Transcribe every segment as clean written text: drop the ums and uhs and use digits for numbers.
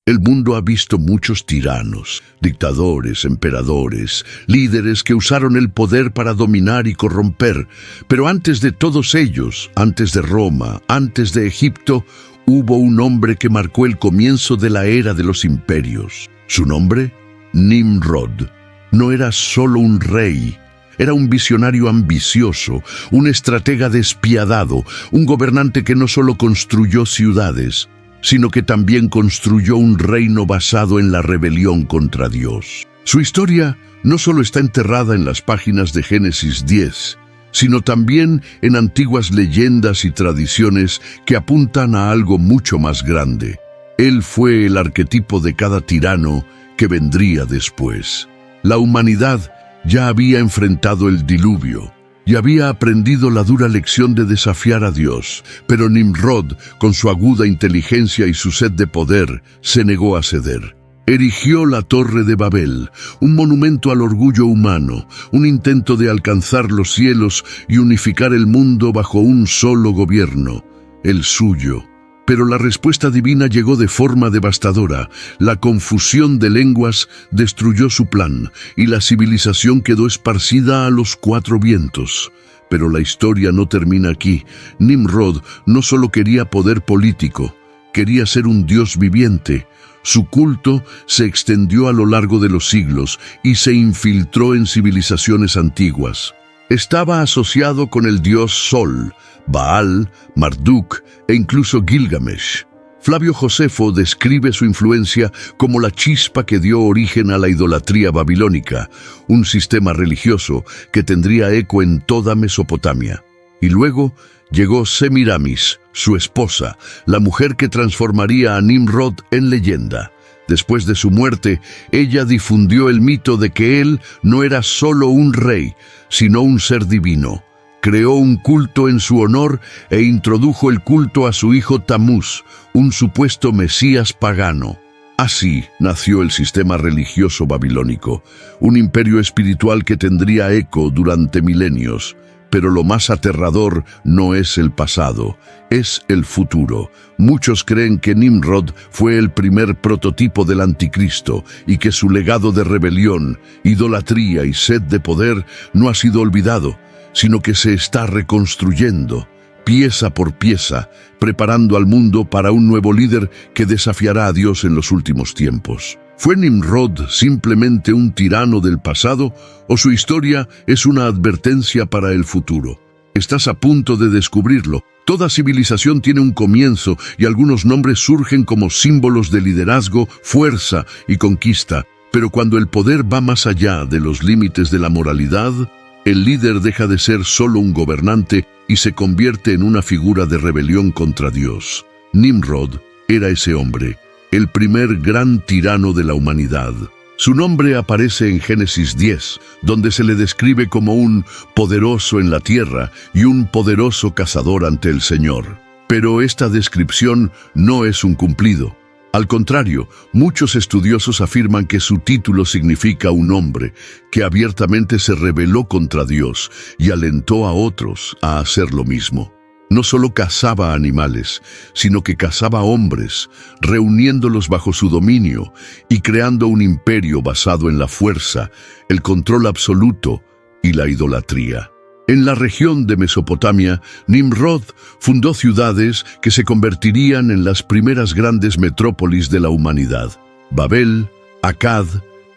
El mundo ha visto muchos tiranos, dictadores, emperadores, líderes que usaron el poder para dominar y corromper. Pero antes de todos ellos, antes de Roma, antes de Egipto, hubo un hombre que marcó el comienzo de la era de los imperios. Su nombre, Nimrod. No era solo un rey, era un visionario ambicioso, un estratega despiadado, un gobernante que no solo construyó ciudades, sino que también construyó un reino basado en la rebelión contra Dios. Su historia no solo está enterrada en las páginas de Génesis 10, sino también en antiguas leyendas y tradiciones que apuntan a algo mucho más grande. Él fue el arquetipo de cada tirano que vendría después. La humanidad ya había enfrentado el diluvio y había aprendido la dura lección de desafiar a Dios, pero Nimrod, con su aguda inteligencia y su sed de poder, se negó a ceder. Erigió la Torre de Babel, un monumento al orgullo humano, un intento de alcanzar los cielos y unificar el mundo bajo un solo gobierno, el suyo. Pero la respuesta divina llegó de forma devastadora. La confusión de lenguas destruyó su plan y la civilización quedó esparcida a los cuatro vientos. Pero la historia no termina aquí. Nimrod no solo quería poder político, quería ser un dios viviente. Su culto se extendió a lo largo de los siglos y se infiltró en civilizaciones antiguas. Estaba asociado con el dios Sol, Baal, Marduk e incluso Gilgamesh. Flavio Josefo describe su influencia como la chispa que dio origen a la idolatría babilónica, un sistema religioso que tendría eco en toda Mesopotamia. Y luego llegó Semiramis, su esposa, la mujer que transformaría a Nimrod en leyenda. Después de su muerte, ella difundió el mito de que él no era solo un rey, sino un ser divino. Creó un culto en su honor e introdujo el culto a su hijo Tamuz, un supuesto mesías pagano. Así nació el sistema religioso babilónico, un imperio espiritual que tendría eco durante milenios. Pero lo más aterrador no es el pasado, es el futuro. Muchos creen que Nimrod fue el primer prototipo del anticristo y que su legado de rebelión, idolatría y sed de poder no ha sido olvidado, sino que se está reconstruyendo, pieza por pieza, preparando al mundo para un nuevo líder que desafiará a Dios en los últimos tiempos. ¿Fue Nimrod simplemente un tirano del pasado o su historia es una advertencia para el futuro? Estás a punto de descubrirlo. Toda civilización tiene un comienzo y algunos nombres surgen como símbolos de liderazgo, fuerza y conquista. Pero cuando el poder va más allá de los límites de la moralidad, el líder deja de ser solo un gobernante y se convierte en una figura de rebelión contra Dios. Nimrod era ese hombre, el primer gran tirano de la humanidad. Su nombre aparece en Génesis 10, donde se le describe como un poderoso en la tierra y un poderoso cazador ante el Señor. Pero esta descripción no es un cumplido. Al contrario, muchos estudiosos afirman que su título significa un hombre que abiertamente se rebeló contra Dios y alentó a otros a hacer lo mismo. No solo cazaba animales, sino que cazaba hombres, reuniéndolos bajo su dominio y creando un imperio basado en la fuerza, el control absoluto y la idolatría. En la región de Mesopotamia, Nimrod fundó ciudades que se convertirían en las primeras grandes metrópolis de la humanidad. Babel, Akkad,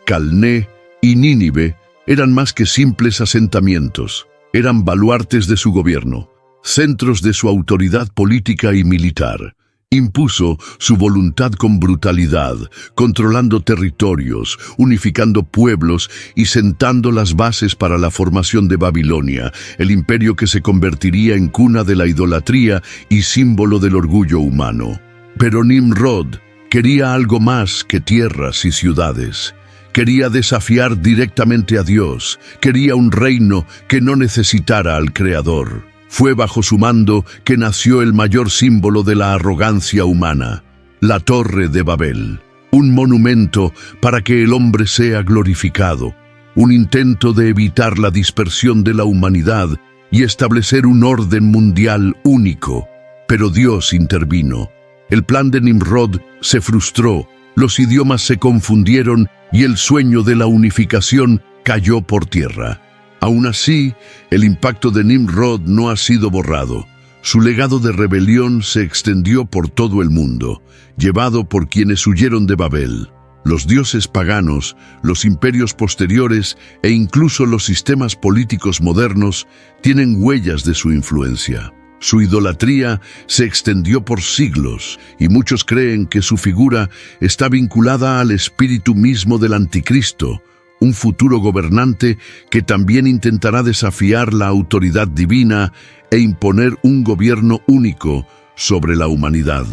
Calné y Nínive eran más que simples asentamientos, eran baluartes de su gobierno, centros de su autoridad política y militar. Impuso su voluntad con brutalidad, controlando territorios, unificando pueblos y sentando las bases para la formación de Babilonia, el imperio que se convertiría en cuna de la idolatría y símbolo del orgullo humano. Pero Nimrod quería algo más que tierras y ciudades. Quería desafiar directamente a Dios, quería un reino que no necesitara al Creador. Fue bajo su mando que nació el mayor símbolo de la arrogancia humana, la Torre de Babel, un monumento para que el hombre sea glorificado, un intento de evitar la dispersión de la humanidad y establecer un orden mundial único. Pero Dios intervino. El plan de Nimrod se frustró Los idiomas se confundieron y el sueño de la unificación cayó por tierra. Aún así, el impacto de Nimrod no ha sido borrado. Su legado de rebelión se extendió por todo el mundo, llevado por quienes huyeron de Babel. Los dioses paganos, los imperios posteriores e incluso los sistemas políticos modernos tienen huellas de su influencia. Su idolatría se extendió por siglos y muchos creen que su figura está vinculada al espíritu mismo del Anticristo, un futuro gobernante que también intentará desafiar la autoridad divina e imponer un gobierno único sobre la humanidad.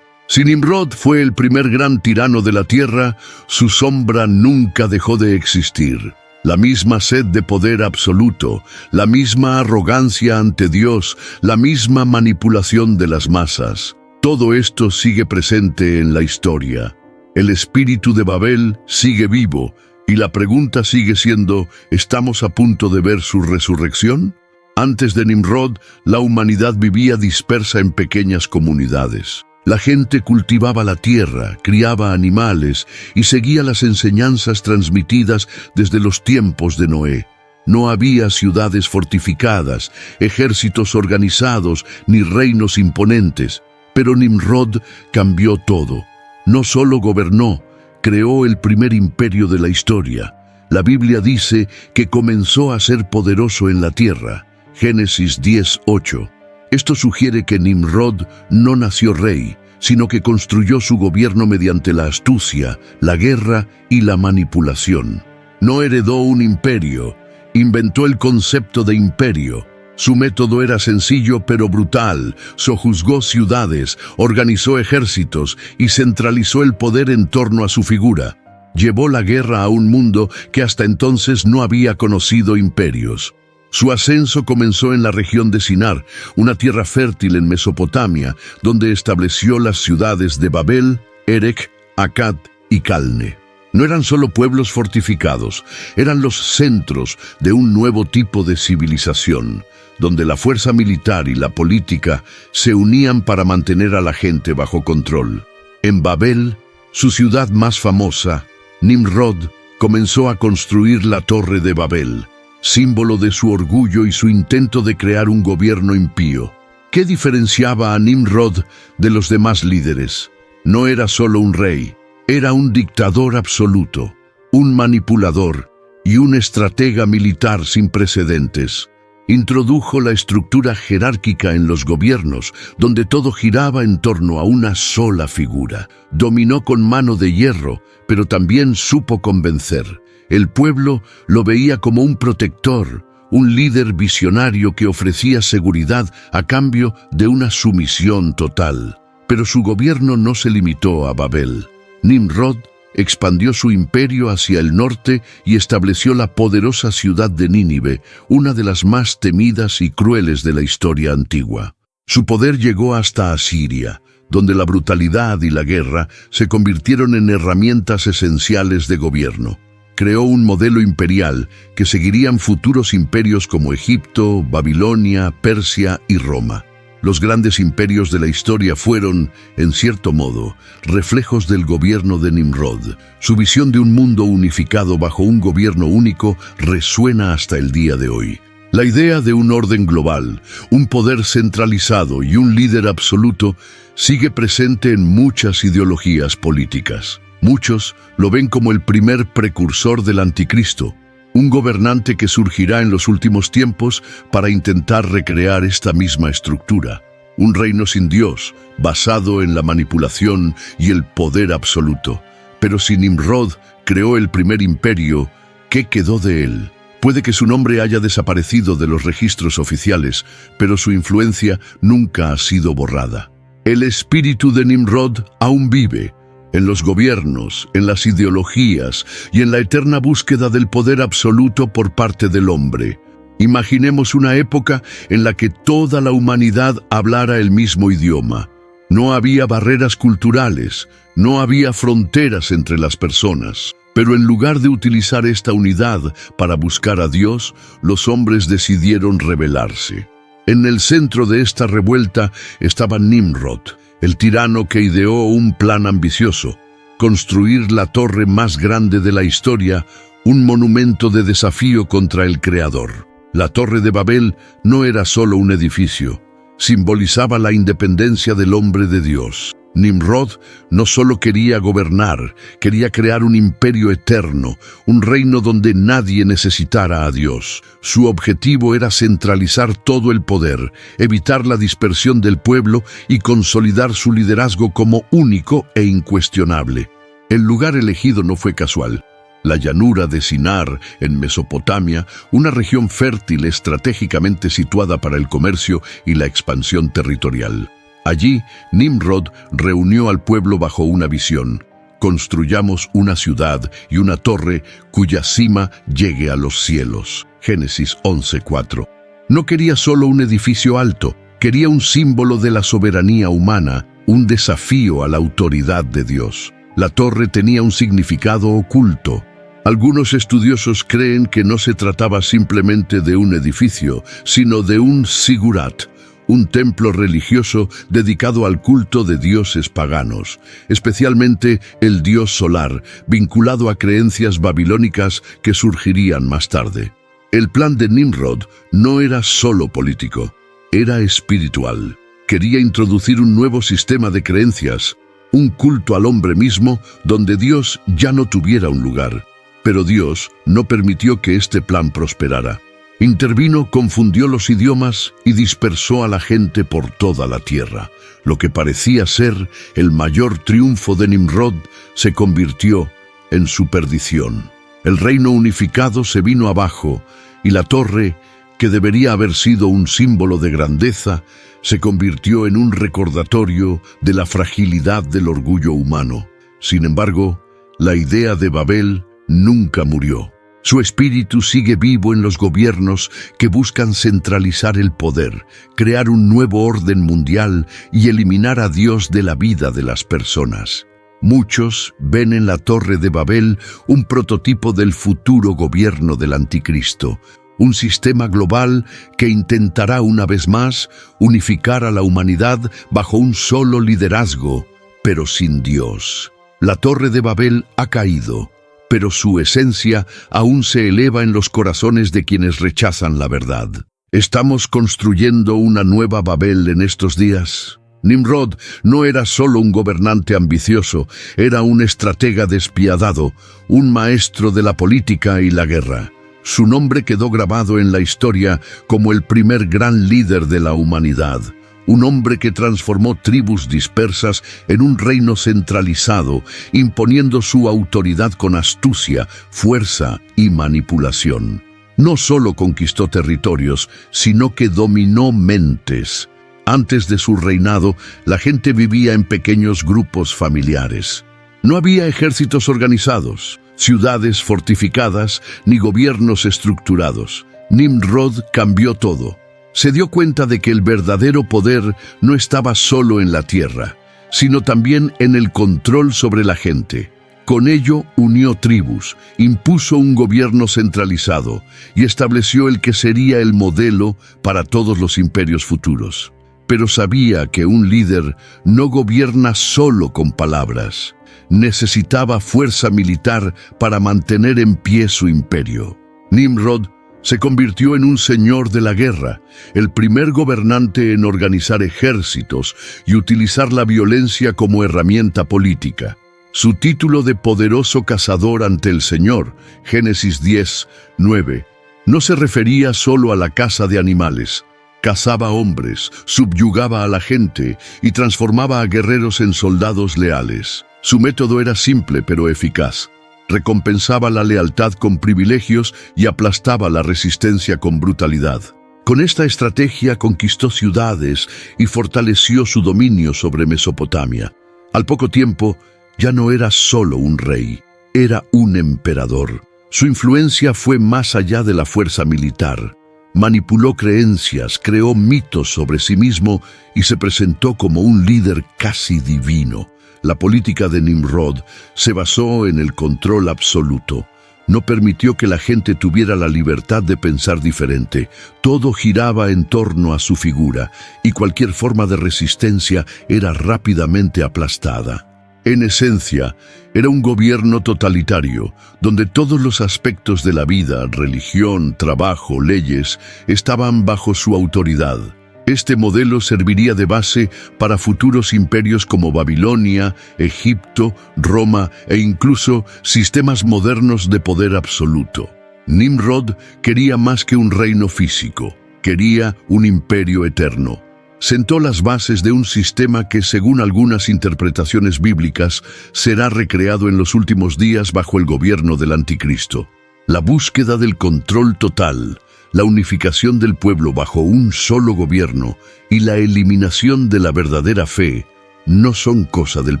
Si Nimrod fue el primer gran tirano de la tierra, su sombra nunca dejó de existir. La misma sed de poder absoluto, la misma arrogancia ante Dios, la misma manipulación de las masas. Todo esto sigue presente en la historia. El espíritu de Babel sigue vivo, y la pregunta sigue siendo, ¿estamos a punto de ver su resurrección? Antes de Nimrod, la humanidad vivía dispersa en pequeñas comunidades. La gente cultivaba la tierra, criaba animales y seguía las enseñanzas transmitidas desde los tiempos de Noé. No había ciudades fortificadas, ejércitos organizados ni reinos imponentes. Pero Nimrod cambió todo. No solo gobernó, creó el primer imperio de la historia. La Biblia dice que comenzó a ser poderoso en la tierra. Génesis 10:8. Esto sugiere que Nimrod no nació rey, sino que construyó su gobierno mediante la astucia, la guerra y la manipulación. No heredó un imperio, inventó el concepto de imperio. Su método era sencillo pero brutal. Sojuzgó ciudades, organizó ejércitos y centralizó el poder en torno a su figura. Llevó la guerra a un mundo que hasta entonces no había conocido imperios. Su ascenso comenzó en la región de Sinar, una tierra fértil en Mesopotamia, donde estableció las ciudades de Babel, Erech, Akkad y Calne. No eran solo pueblos fortificados, eran los centros de un nuevo tipo de civilización, donde la fuerza militar y la política se unían para mantener a la gente bajo control. En Babel, su ciudad más famosa, Nimrod, comenzó a construir la Torre de Babel, símbolo de su orgullo y su intento de crear un gobierno impío. ¿Qué diferenciaba a Nimrod de los demás líderes? No era solo un rey, era un dictador absoluto, un manipulador y un estratega militar sin precedentes. Introdujo la estructura jerárquica en los gobiernos, donde todo giraba en torno a una sola figura. Dominó con mano de hierro, pero también supo convencer. El pueblo lo veía como un protector, un líder visionario que ofrecía seguridad a cambio de una sumisión total. Pero su gobierno no se limitó a Babel. Nimrod expandió su imperio hacia el norte y estableció la poderosa ciudad de Nínive, una de las más temidas y crueles de la historia antigua. Su poder llegó hasta Asiria, donde la brutalidad y la guerra se convirtieron en herramientas esenciales de gobierno. Creó un modelo imperial que seguirían futuros imperios como Egipto, Babilonia, Persia y Roma. Los grandes imperios de la historia fueron, en cierto modo, reflejos del gobierno de Nimrod. Su visión de un mundo unificado bajo un gobierno único resuena hasta el día de hoy. La idea de un orden global, un poder centralizado y un líder absoluto sigue presente en muchas ideologías políticas. Muchos lo ven como el primer precursor del Anticristo, un gobernante que surgirá en los últimos tiempos para intentar recrear esta misma estructura. Un reino sin Dios, basado en la manipulación y el poder absoluto. Pero si Nimrod creó el primer imperio, ¿qué quedó de él? Puede que su nombre haya desaparecido de los registros oficiales, pero su influencia nunca ha sido borrada. El espíritu de Nimrod aún vive, en los gobiernos, en las ideologías y en la eterna búsqueda del poder absoluto por parte del hombre. Imaginemos una época en la que toda la humanidad hablara el mismo idioma. No había barreras culturales, no había fronteras entre las personas. Pero en lugar de utilizar esta unidad para buscar a Dios, los hombres decidieron rebelarse. En el centro de esta revuelta estaba Nimrod, el tirano que ideó un plan ambicioso. construir la torre más grande de la historia, un monumento de desafío contra el Creador. La Torre de Babel no era solo un edificio, simbolizaba la independencia del hombre de Dios. Nimrod no solo quería gobernar, quería crear un imperio eterno, un reino donde nadie necesitara a Dios. Su objetivo era centralizar todo el poder, evitar la dispersión del pueblo y consolidar su liderazgo como único e incuestionable. El lugar elegido no fue casual. La llanura de Sinar, en Mesopotamia, una región fértil estratégicamente situada para el comercio y la expansión territorial. Allí, Nimrod reunió al pueblo bajo una visión. Construyamos una ciudad y una torre cuya cima llegue a los cielos. Génesis 11:4. No quería solo un edificio alto, quería un símbolo de la soberanía humana, un desafío a la autoridad de Dios. La torre tenía un significado oculto. Algunos estudiosos creen que no se trataba simplemente de un edificio, sino de un zigurat, un templo religioso dedicado al culto de dioses paganos, especialmente el dios solar, vinculado a creencias babilónicas que surgirían más tarde. El plan de Nimrod no era solo político, era espiritual. Quería introducir un nuevo sistema de creencias, un culto al hombre mismo donde Dios ya no tuviera un lugar. Pero Dios no permitió que este plan prosperara. Intervino, confundió los idiomas y dispersó a la gente por toda la tierra. Lo que parecía ser el mayor triunfo de Nimrod se convirtió en su perdición. El reino unificado se vino abajo y la torre, que debería haber sido un símbolo de grandeza, se convirtió en un recordatorio de la fragilidad del orgullo humano. Sin embargo, la idea de Babel nunca murió. Su espíritu sigue vivo en los gobiernos que buscan centralizar el poder, crear un nuevo orden mundial y eliminar a Dios de la vida de las personas. Muchos ven en la Torre de Babel un prototipo del futuro gobierno del Anticristo, un sistema global que intentará una vez más unificar a la humanidad bajo un solo liderazgo, pero sin Dios. La Torre de Babel ha caído, pero su esencia aún se eleva en los corazones de quienes rechazan la verdad. ¿Estamos construyendo una nueva Babel en estos días? Nimrod no era solo un gobernante ambicioso, era un estratega despiadado, un maestro de la política y la guerra. Su nombre quedó grabado en la historia como el primer gran líder de la humanidad. Un hombre que transformó tribus dispersas en un reino centralizado, imponiendo su autoridad con astucia, fuerza y manipulación. No solo conquistó territorios, sino que dominó mentes. Antes de su reinado, la gente vivía en pequeños grupos familiares. No había ejércitos organizados, ciudades fortificadas, ni gobiernos estructurados. Nimrod cambió todo. Se dio cuenta de que el verdadero poder no estaba solo en la tierra, sino también en el control sobre la gente. Con ello unió tribus, impuso un gobierno centralizado y estableció el que sería el modelo para todos los imperios futuros. Pero sabía que un líder no gobierna solo con palabras. Necesitaba fuerza militar para mantener en pie su imperio. Nimrod se convirtió en un señor de la guerra, el primer gobernante en organizar ejércitos y utilizar la violencia como herramienta política. Su título de poderoso cazador ante el Señor, Génesis 10:9, no se refería solo a la caza de animales. Cazaba hombres, subyugaba a la gente y transformaba a guerreros en soldados leales. Su método era simple pero eficaz. Recompensaba la lealtad con privilegios y aplastaba la resistencia con brutalidad. Con esta estrategia conquistó ciudades y fortaleció su dominio sobre Mesopotamia. Al poco tiempo, ya no era solo un rey, era un emperador. Su influencia fue más allá de la fuerza militar. Manipuló creencias, creó mitos sobre sí mismo y se presentó como un líder casi divino. La política de Nimrod se basó en el control absoluto. No permitió que la gente tuviera la libertad de pensar diferente. Todo giraba en torno a su figura y cualquier forma de resistencia era rápidamente aplastada. En esencia, era un gobierno totalitario, donde todos los aspectos de la vida, religión, trabajo, leyes, estaban bajo su autoridad. Este modelo serviría de base para futuros imperios como Babilonia, Egipto, Roma e incluso sistemas modernos de poder absoluto. Nimrod quería más que un reino físico, quería un imperio eterno. Sentó las bases de un sistema que, según algunas interpretaciones bíblicas, será recreado en los últimos días bajo el gobierno del Anticristo. La búsqueda del control total, la unificación del pueblo bajo un solo gobierno y la eliminación de la verdadera fe no son cosa del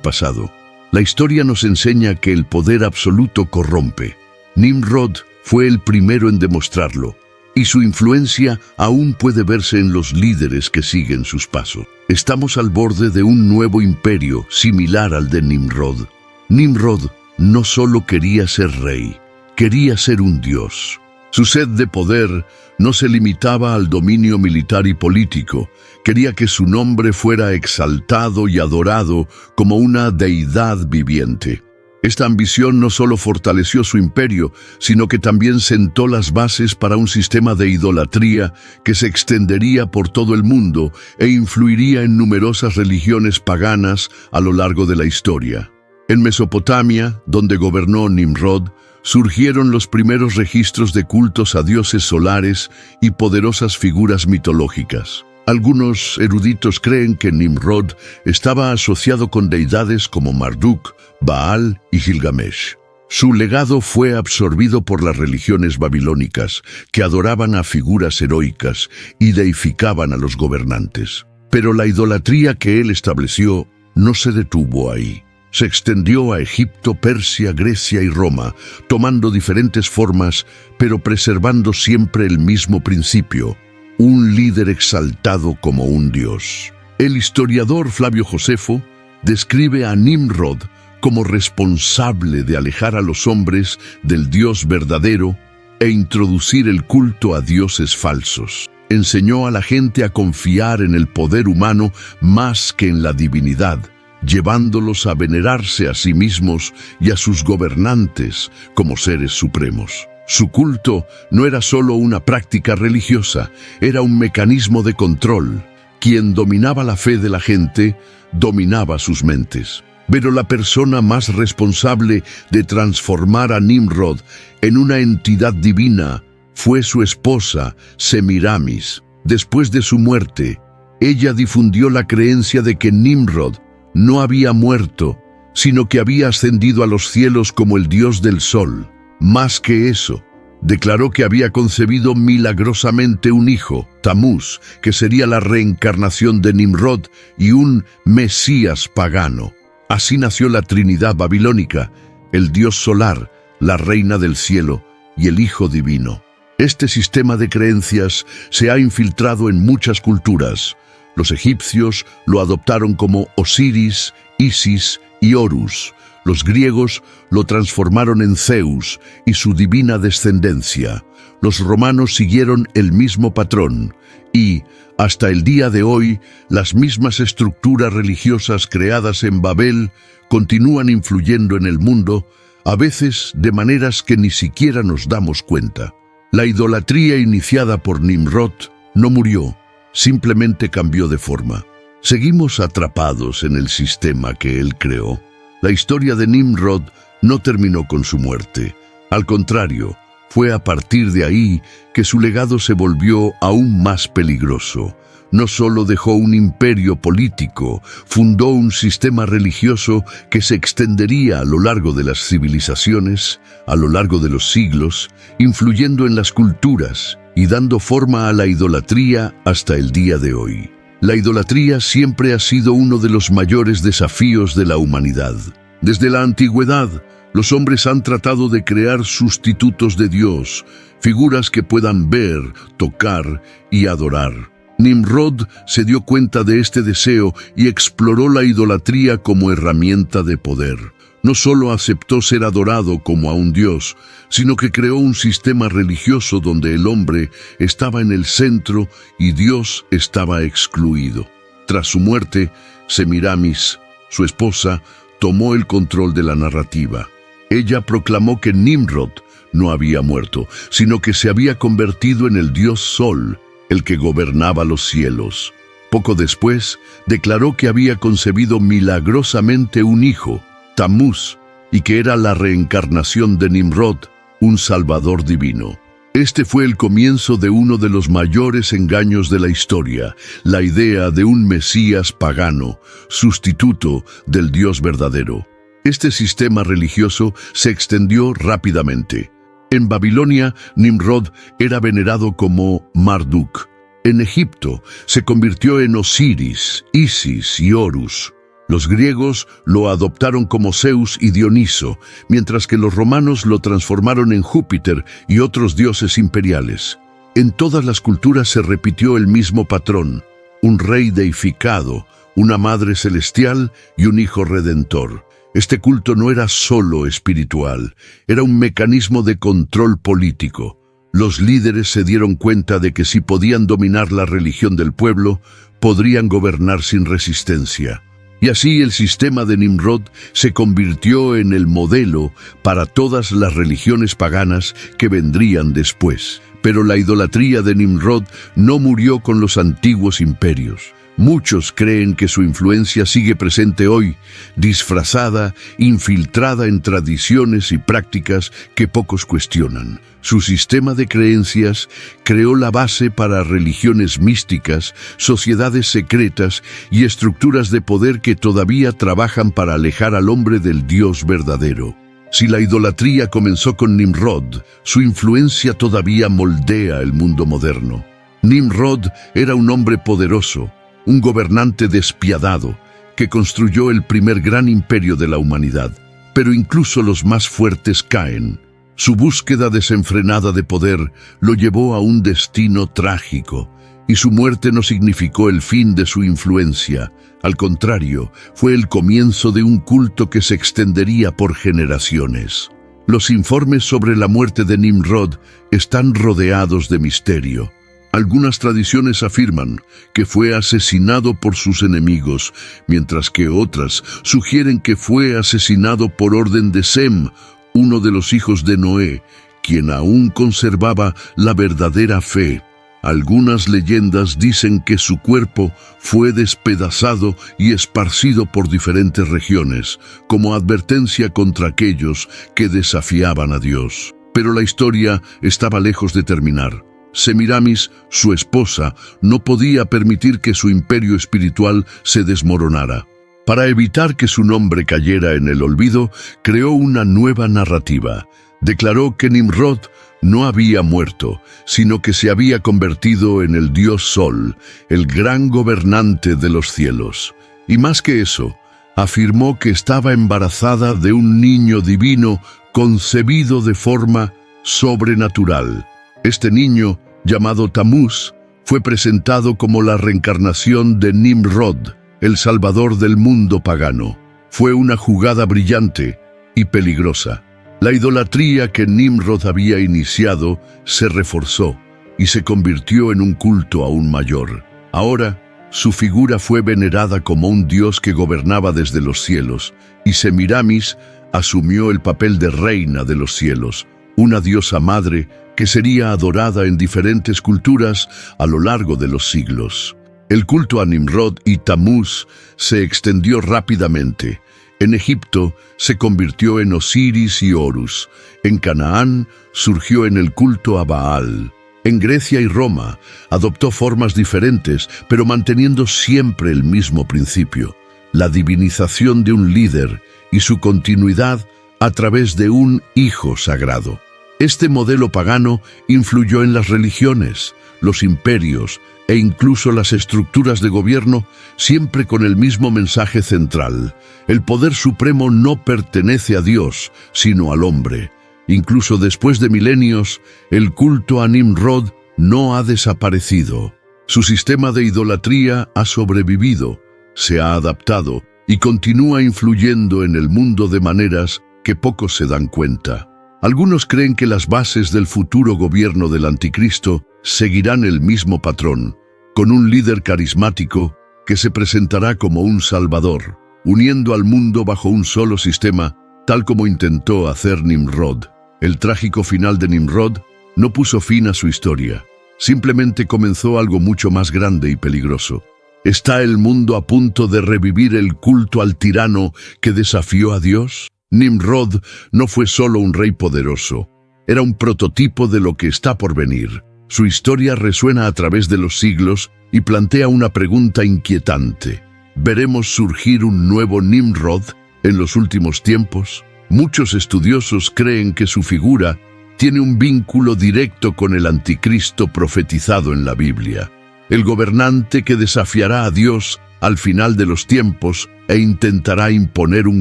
pasado. La historia nos enseña que el poder absoluto corrompe. Nimrod fue el primero en demostrarlo, y su influencia aún puede verse en los líderes que siguen sus pasos. Estamos al borde de un nuevo imperio similar al de Nimrod. Nimrod no solo quería ser rey, quería ser un dios. Su sed de poder no se limitaba al dominio militar y político. Quería que su nombre fuera exaltado y adorado como una deidad viviente. Esta ambición no solo fortaleció su imperio, sino que también sentó las bases para un sistema de idolatría que se extendería por todo el mundo e influiría en numerosas religiones paganas a lo largo de la historia. En Mesopotamia, donde gobernó Nimrod, surgieron los primeros registros de cultos a dioses solares y poderosas figuras mitológicas. Algunos eruditos creen que Nimrod estaba asociado con deidades como Marduk, Baal y Gilgamesh. Su legado fue absorbido por las religiones babilónicas, que adoraban a figuras heroicas y deificaban a los gobernantes. Pero la idolatría que él estableció no se detuvo ahí. Se extendió a Egipto, Persia, Grecia y Roma, tomando diferentes formas, pero preservando siempre el mismo principio: un líder exaltado como un dios. El historiador Flavio Josefo describe a Nimrod como responsable de alejar a los hombres del Dios verdadero e introducir el culto a dioses falsos. Enseñó a la gente a confiar en el poder humano más que en la divinidad, llevándolos a venerarse a sí mismos y a sus gobernantes como seres supremos. Su culto no era solo una práctica religiosa, era un mecanismo de control. Quien dominaba la fe de la gente, dominaba sus mentes. Pero la persona más responsable de transformar a Nimrod en una entidad divina fue su esposa, Semiramis. Después de su muerte, ella difundió la creencia de que Nimrod no había muerto, sino que había ascendido a los cielos como el dios del sol. Más que eso, declaró que había concebido milagrosamente un hijo, Tamuz, que sería la reencarnación de Nimrod y un Mesías pagano. Así nació la Trinidad babilónica, el dios solar, la reina del cielo y el Hijo divino. Este sistema de creencias se ha infiltrado en muchas culturas. Los egipcios lo adoptaron como Osiris, Isis y Horus. Los griegos lo transformaron en Zeus y su divina descendencia. Los romanos siguieron el mismo patrón y, hasta el día de hoy, las mismas estructuras religiosas creadas en Babel continúan influyendo en el mundo, a veces de maneras que ni siquiera nos damos cuenta. La idolatría iniciada por Nimrod no murió, simplemente cambió de forma. Seguimos atrapados en el sistema que él creó. La historia de Nimrod no terminó con su muerte. Al contrario, fue a partir de ahí que su legado se volvió aún más peligroso. No solo dejó un imperio político, fundó un sistema religioso que se extendería a lo largo de las civilizaciones, a lo largo de los siglos, influyendo en las culturas y dando forma a la idolatría hasta el día de hoy. La idolatría siempre ha sido uno de los mayores desafíos de la humanidad. Desde la antigüedad, los hombres han tratado de crear sustitutos de Dios, figuras que puedan ver, tocar y adorar. Nimrod se dio cuenta de este deseo y exploró la idolatría como herramienta de poder. No solo aceptó ser adorado como a un dios, sino que creó un sistema religioso donde el hombre estaba en el centro y Dios estaba excluido. Tras su muerte, Semiramis, su esposa, tomó el control de la narrativa. Ella proclamó que Nimrod no había muerto, sino que se había convertido en el dios Sol, el que gobernaba los cielos. Poco después, declaró que había concebido milagrosamente un hijo, Tamuz, y que era la reencarnación de Nimrod, un salvador divino. Este fue el comienzo de uno de los mayores engaños de la historia, la idea de un Mesías pagano, sustituto del Dios verdadero. Este sistema religioso se extendió rápidamente. En Babilonia, Nimrod era venerado como Marduk. En Egipto se convirtió en Osiris, Isis y Horus. Los griegos lo adoptaron como Zeus y Dioniso, mientras que los romanos lo transformaron en Júpiter y otros dioses imperiales. En todas las culturas se repitió el mismo patrón: un rey deificado, una madre celestial y un hijo redentor. Este culto no era solo espiritual, era un mecanismo de control político. Los líderes se dieron cuenta de que si podían dominar la religión del pueblo, podrían gobernar sin resistencia. Y así el sistema de Nimrod se convirtió en el modelo para todas las religiones paganas que vendrían después. Pero la idolatría de Nimrod no murió con los antiguos imperios. Muchos creen que su influencia sigue presente hoy, disfrazada, infiltrada en tradiciones y prácticas que pocos cuestionan. Su sistema de creencias creó la base para religiones místicas, sociedades secretas y estructuras de poder que todavía trabajan para alejar al hombre del Dios verdadero. Si la idolatría comenzó con Nimrod, su influencia todavía moldea el mundo moderno. Nimrod era un hombre poderoso, un gobernante despiadado, que construyó el primer gran imperio de la humanidad. Pero incluso los más fuertes caen. Su búsqueda desenfrenada de poder lo llevó a un destino trágico, y su muerte no significó el fin de su influencia. Al contrario, fue el comienzo de un culto que se extendería por generaciones. Los informes sobre la muerte de Nimrod están rodeados de misterio. Algunas tradiciones afirman que fue asesinado por sus enemigos, mientras que otras sugieren que fue asesinado por orden de Sem, uno de los hijos de Noé, quien aún conservaba la verdadera fe. Algunas leyendas dicen que su cuerpo fue despedazado y esparcido por diferentes regiones, como advertencia contra aquellos que desafiaban a Dios. Pero la historia estaba lejos de terminar. Semiramis, su esposa, no podía permitir que su imperio espiritual se desmoronara. Para evitar que su nombre cayera en el olvido, creó una nueva narrativa. Declaró que Nimrod no había muerto, sino que se había convertido en el dios Sol, el gran gobernante de los cielos. Y más que eso, afirmó que estaba embarazada de un niño divino concebido de forma sobrenatural. Este niño, llamado Tamuz, fue presentado como la reencarnación de Nimrod, el salvador del mundo pagano. Fue una jugada brillante y peligrosa. La idolatría que Nimrod había iniciado se reforzó y se convirtió en un culto aún mayor. Ahora, su figura fue venerada como un dios que gobernaba desde los cielos, y Semiramis asumió el papel de reina de los cielos, una diosa madre que sería adorada en diferentes culturas a lo largo de los siglos. El culto a Nimrod y Tamuz se extendió rápidamente. En Egipto se convirtió en Osiris y Horus. En Canaán surgió en el culto a Baal. En Grecia y Roma adoptó formas diferentes, pero manteniendo siempre el mismo principio: la divinización de un líder y su continuidad a través de un hijo sagrado. Este modelo pagano influyó en las religiones, los imperios e incluso las estructuras de gobierno, siempre con el mismo mensaje central: el poder supremo no pertenece a Dios, sino al hombre. Incluso después de milenios, el culto a Nimrod no ha desaparecido. Su sistema de idolatría ha sobrevivido, se ha adaptado y continúa influyendo en el mundo de maneras que pocos se dan cuenta. Algunos creen que las bases del futuro gobierno del Anticristo seguirán el mismo patrón, con un líder carismático que se presentará como un salvador. uniendo al mundo bajo un solo sistema, tal como intentó hacer Nimrod. El trágico final de Nimrod no puso fin a su historia, simplemente comenzó algo mucho más grande y peligroso. ¿Está el mundo a punto de revivir el culto al tirano que desafió a Dios? Nimrod no fue solo un rey poderoso, era un prototipo de lo que está por venir. Su historia resuena a través de los siglos y plantea una pregunta inquietante. ¿Veremos surgir un nuevo Nimrod en los últimos tiempos? Muchos estudiosos creen que su figura tiene un vínculo directo con el anticristo profetizado en la Biblia, el gobernante que desafiará a Dios al final de los tiempos e intentará imponer un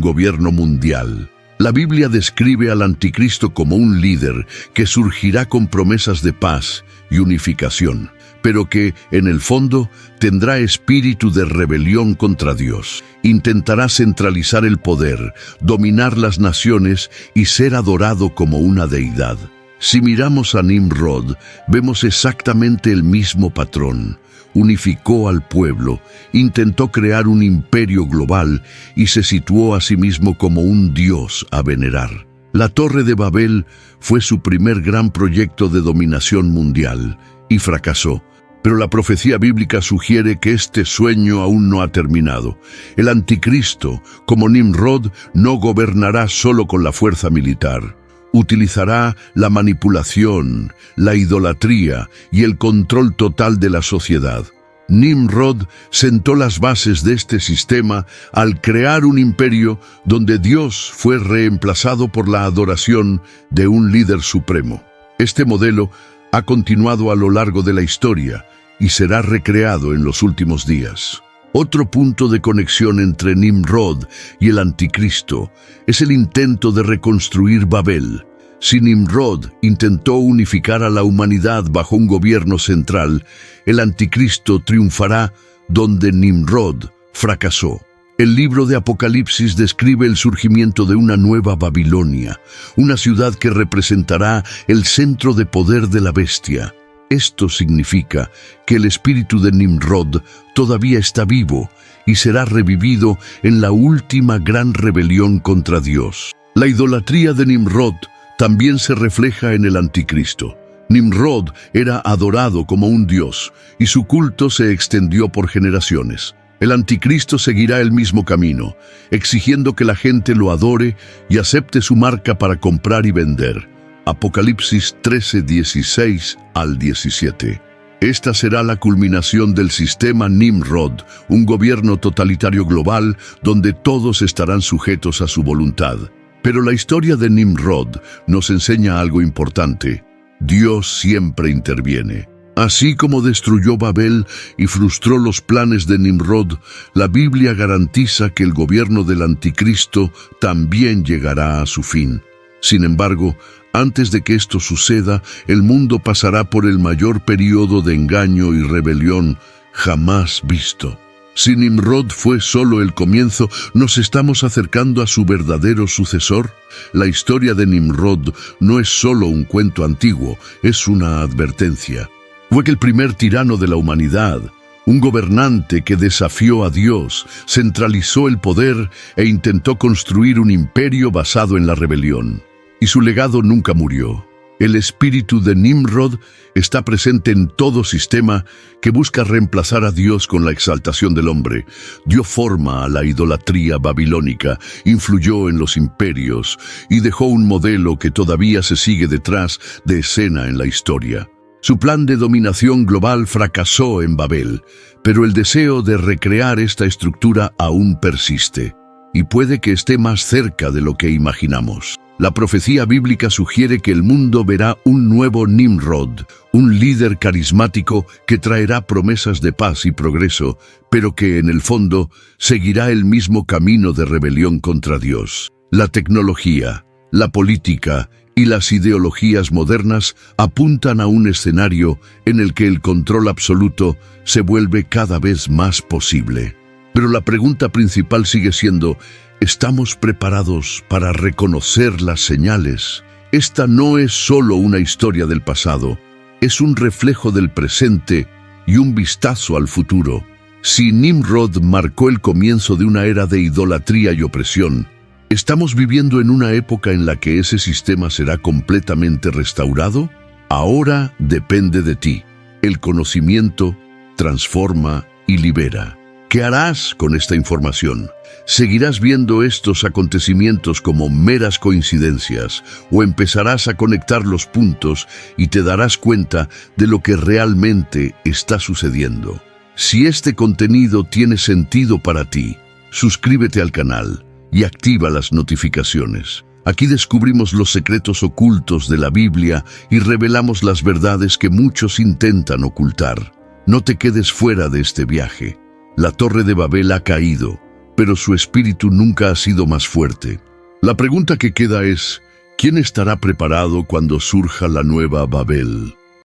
gobierno mundial. La Biblia describe al anticristo como un líder que surgirá con promesas de paz y unificación, pero que, en el fondo, tendrá espíritu de rebelión contra Dios. Intentará centralizar el poder, dominar las naciones y ser adorado como una deidad. Si miramos a Nimrod, vemos exactamente el mismo patrón. Unificó al pueblo, intentó crear un imperio global y se situó a sí mismo como un dios a venerar. La Torre de Babel fue su primer gran proyecto de dominación mundial y fracasó. Pero la profecía bíblica sugiere que este sueño aún no ha terminado. El anticristo, como Nimrod, no gobernará solo con la fuerza militar. Utilizará la manipulación, la idolatría y el control total de la sociedad. Nimrod sentó las bases de este sistema al crear un imperio donde Dios fue reemplazado por la adoración de un líder supremo. Este modelo ha continuado a lo largo de la historia y será recreado en los últimos días. Otro punto de conexión entre Nimrod y el anticristo es el intento de reconstruir Babel. Si Nimrod intentó unificar a la humanidad bajo un gobierno central, el anticristo triunfará donde Nimrod fracasó. El libro de Apocalipsis describe el surgimiento de una nueva Babilonia, una ciudad que representará el centro de poder de la bestia. Esto significa que el espíritu de Nimrod todavía está vivo y será revivido en la última gran rebelión contra Dios. La idolatría de Nimrod también se refleja en el anticristo. Nimrod era adorado como un dios y su culto se extendió por generaciones. El anticristo seguirá el mismo camino, exigiendo que la gente lo adore y acepte su marca para comprar y vender. Apocalipsis 13, 16 al 17. Esta será la culminación del sistema Nimrod, un gobierno totalitario global donde todos estarán sujetos a su voluntad. Pero la historia de Nimrod nos enseña algo importante. Dios siempre interviene. Así como destruyó Babel y frustró los planes de Nimrod, la Biblia garantiza que el gobierno del anticristo también llegará a su fin. Sin embargo, antes de que esto suceda, el mundo pasará por el mayor período de engaño y rebelión jamás visto. Si Nimrod fue solo el comienzo, ¿nos estamos acercando a su verdadero sucesor? La historia de Nimrod no es solo un cuento antiguo, es una advertencia. Fue el primer tirano de la humanidad, un gobernante que desafió a Dios, centralizó el poder e intentó construir un imperio basado en la rebelión. Y su legado nunca murió. El espíritu de Nimrod está presente en todo sistema que busca reemplazar a Dios con la exaltación del hombre. Dio forma a la idolatría babilónica, influyó en los imperios y dejó un modelo que todavía se sigue detrás de escena en la historia. Su plan de dominación global fracasó en Babel, pero el deseo de recrear esta estructura aún persiste, y puede que esté más cerca de lo que imaginamos. La profecía bíblica sugiere que el mundo verá un nuevo Nimrod, un líder carismático que traerá promesas de paz y progreso, pero que en el fondo seguirá el mismo camino de rebelión contra Dios. La tecnología, la política y las ideologías modernas apuntan a un escenario en el que el control absoluto se vuelve cada vez más posible. Pero la pregunta principal sigue siendo: ¿estamos preparados para reconocer las señales? Esta no es solo una historia del pasado, es un reflejo del presente y un vistazo al futuro. Si Nimrod marcó el comienzo de una era de idolatría y opresión, ¿estamos viviendo en una época en la que ese sistema será completamente restaurado? Ahora depende de ti. El conocimiento transforma y libera. ¿Qué harás con esta información? ¿Seguirás viendo estos acontecimientos como meras coincidencias o empezarás a conectar los puntos y te darás cuenta de lo que realmente está sucediendo? Si este contenido tiene sentido para ti, suscríbete al canal y activa las notificaciones. Aquí descubrimos los secretos ocultos de la Biblia y revelamos las verdades que muchos intentan ocultar. No te quedes fuera de este viaje. La Torre de Babel ha caído, pero su espíritu nunca ha sido más fuerte. La pregunta que queda es, ¿quién estará preparado cuando surja la nueva Babel?